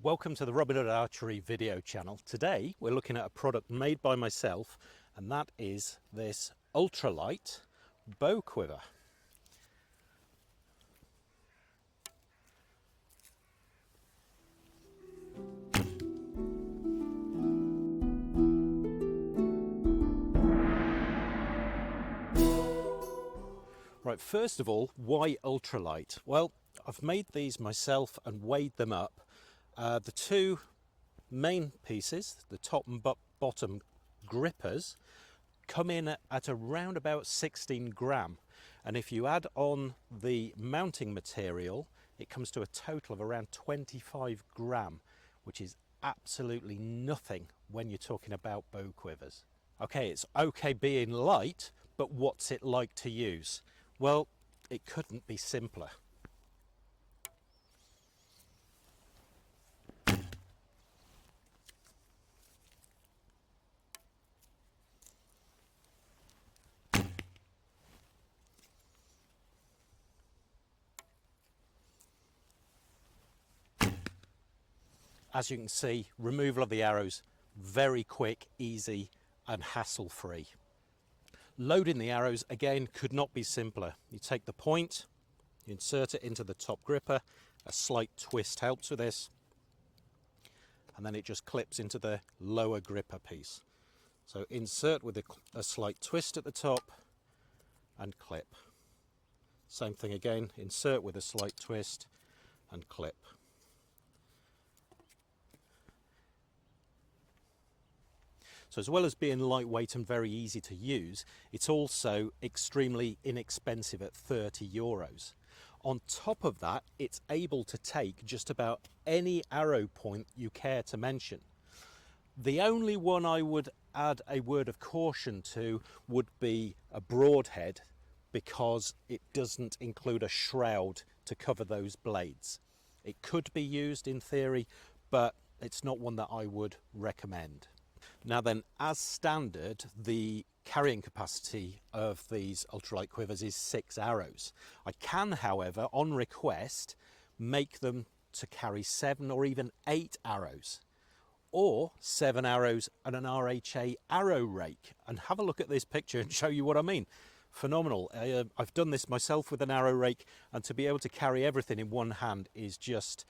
Welcome to the Robin Hood Archery video channel. Today we're looking at a product made by myself, and that is this Ultralight Bow Quiver. Right, first of all, why Ultralight? Well, I've made these myself and weighed them up. The two main pieces, the top and bottom grippers, come in at around about 16 gram, and if you add on the mounting material, it comes to a total of around 25 gram, which is absolutely nothing when you're talking about bow quivers. Okay, it's okay being light, but what's it like to use? Well, it couldn't be simpler. As you can see, removal of the arrows, very quick, easy and hassle-free. Loading the arrows, again, could not be simpler. You take the point, you insert it into the top gripper, a slight twist helps with this, and then it just clips into the lower gripper piece. So insert with a slight twist at the top and clip. Same thing again, insert with a slight twist and clip. So as well as being lightweight and very easy to use, it's also extremely inexpensive at 30 euros. On top of that, it's able to take just about any arrow point you care to mention. The only one I would add a word of caution to would be a broadhead, because it doesn't include a shroud to cover those blades. It could be used in theory, but it's not one that I would recommend. Now then, as standard, the carrying capacity of these ultralight quivers is 6 arrows. I can, however, on request, make them to carry 7 or even 8 arrows, or 7 arrows and an RHA arrow rake. And have a look at this picture and show you what I mean. Phenomenal. I've done this myself with an arrow rake, and to be able to carry everything in one hand is just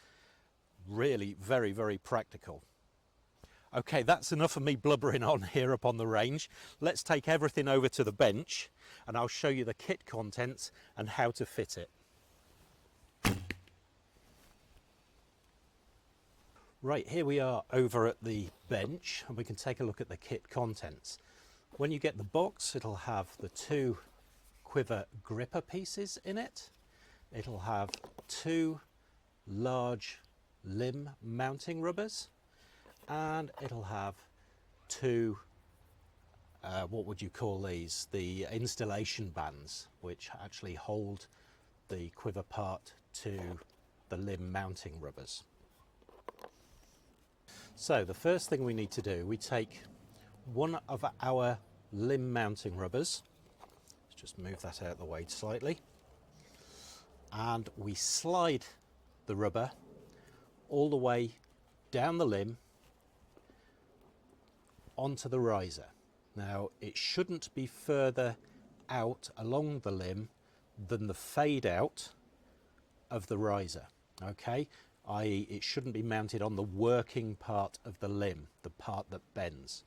really very, very practical. Okay, that's enough of me blubbering on here up on the range. Let's take everything over to the bench and I'll show you the kit contents and how to fit it. Right, here we are over at the bench and we can take a look at the kit contents. When you get the box, it'll have the 2 quiver gripper pieces in it. It'll have 2 large limb mounting rubbers, and it'll have 2 what would you call these, the installation bands, which actually hold the quiver part to the limb mounting rubbers. So the first thing we need to do, we take one of our limb mounting rubbers, let's just move that out of the way slightly, and we slide the rubber all the way down the limb onto the riser. Now, it shouldn't be further out along the limb than the fade out of the riser, okay? i.e. it shouldn't be mounted on the working part of the limb, the part that bends.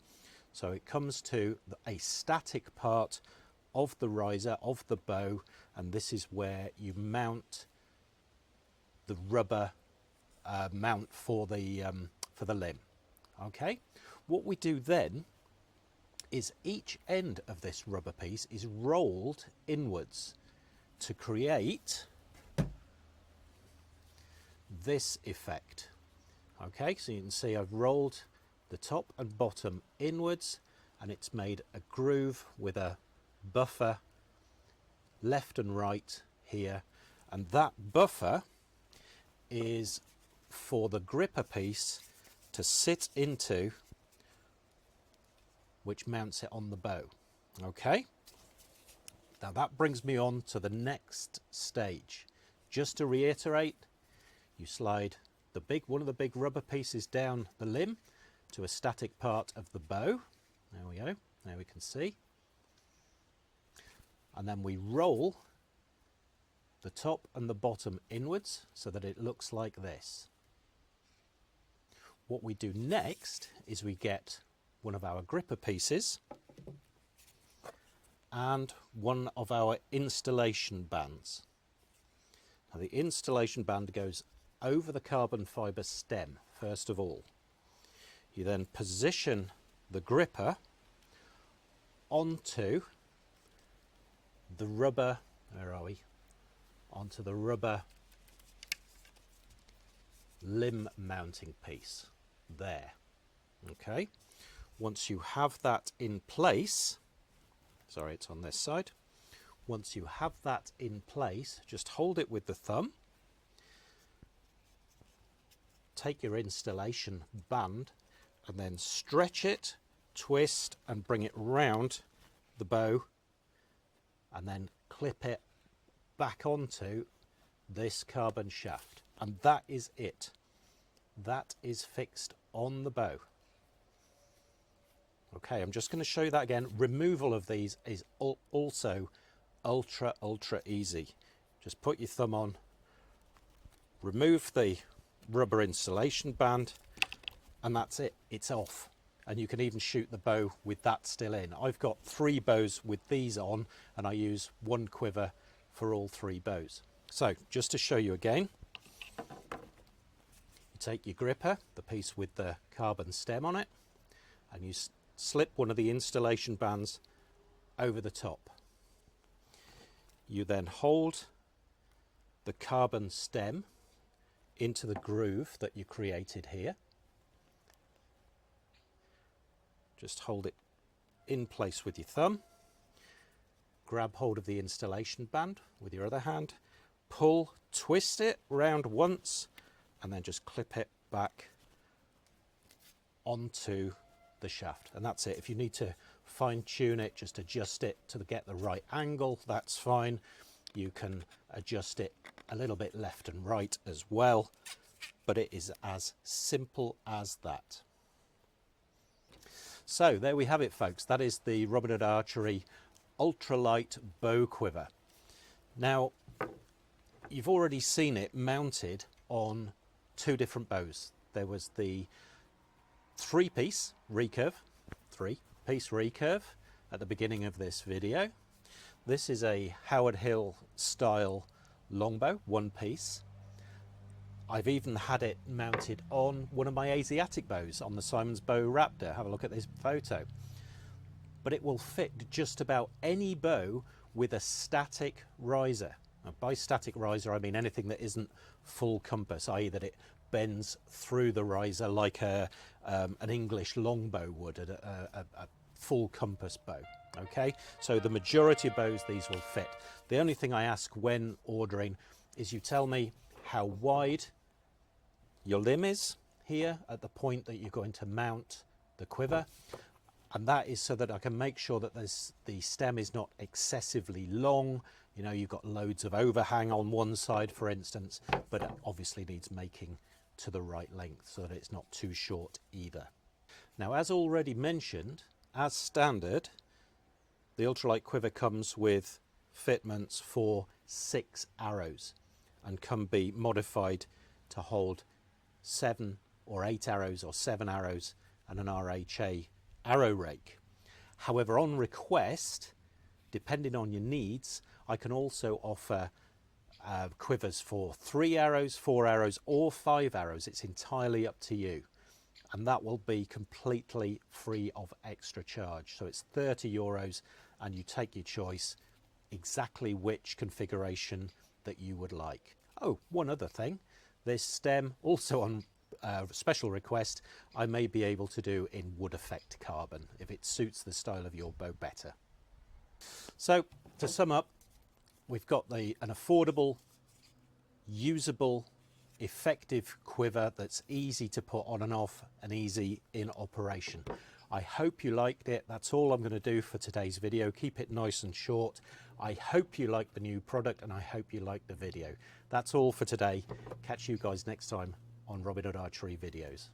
So it comes to a static part of the riser, of the bow, and this is where you mount the rubber mount for the limb, okay? What we do then is each end of this rubber piece is rolled inwards to create this effect. Okay, so you can see I've rolled the top and bottom inwards, and it's made a groove with a buffer left and right here, and that buffer is for the gripper piece to sit into, which mounts it on the bow. Okay, now that brings me on to the next stage. Just to reiterate, you slide one of the big rubber pieces down the limb to a static part of the bow. There we go, there we can see. And then we roll the top and the bottom inwards so that it looks like this. What we do next is we get one of our gripper pieces and one of our installation bands. Now the installation band goes over the carbon fibre stem first of all. You then position the gripper onto the rubber, where are we? Onto the rubber limb mounting piece there. Okay, once you have that in place, sorry, it's on this side. Once you have that in place, just hold it with the thumb. Take your installation band and then stretch it, twist and bring it round the bow and then clip it back onto this carbon shaft. And that is it. That is fixed on the bow. Okay, I'm just going to show you that again. Removal of these is also ultra easy. Just put your thumb on, remove the rubber installation band, and that's it. It's off. And you can even shoot the bow with that still in. I've got 3 bows with these on, and I use 1 quiver for all 3 bows. So just to show you again, you take your gripper, the piece with the carbon stem on it, and you slip one of the installation bands over the top. You then hold the carbon stem into the groove that you created here. Just hold it in place with your thumb. Grab hold of the installation band with your other hand. Pull, twist it round once, and then just clip it back onto the shaft. And that's it. If you need to fine tune it, just adjust it to get the right angle, that's fine. You can adjust it a little bit left and right as well, but it is as simple as that. So there we have it, folks. That is the Robin Hood Archery Ultralight Bow Quiver. Now, you've already seen it mounted on 2 different bows. There was the 3-piece recurve, 3-piece recurve at the beginning of this video. This is a Howard Hill style longbow, 1-piece. I've even had it mounted on one of my Asiatic bows, on the Simon's Bow Raptor. Have a look at this photo. But it will fit just about any bow with a static riser. Now, by static riser, I mean anything that isn't full compass, i.e. that it bends through the riser like an English longbow would, a full compass bow. Okay, so the majority of bows, these will fit. The only thing I ask when ordering is you tell me how wide your limb is here at the point that you're going to mount the quiver, and that is so that I can make sure that the stem is not excessively long. You know, you've got loads of overhang on one side, for instance, but it obviously needs making to the right length so that it's not too short either. Now, as already mentioned, as standard, the Ultralight quiver comes with fitments for 6 arrows and can be modified to hold 7 or 8 arrows or 7 arrows and an RHA arrow rake. However, on request, depending on your needs, I can also offer quivers for 3 arrows, 4 arrows or 5 arrows. It's entirely up to you, and that will be completely free of extra charge. So it's €30 and you take your choice exactly which configuration that you would like. Oh, one other thing, this stem also on special request I may be able to do in wood effect carbon if it suits the style of your bow better. So to sum up, we've got an affordable, usable, effective quiver that's easy to put on and off and easy in operation. I hope you liked it. That's all I'm going to do for today's video. Keep it nice and short. I hope you like the new product and I hope you like the video. That's all for today. Catch you guys next time on Robin Hood Archery videos.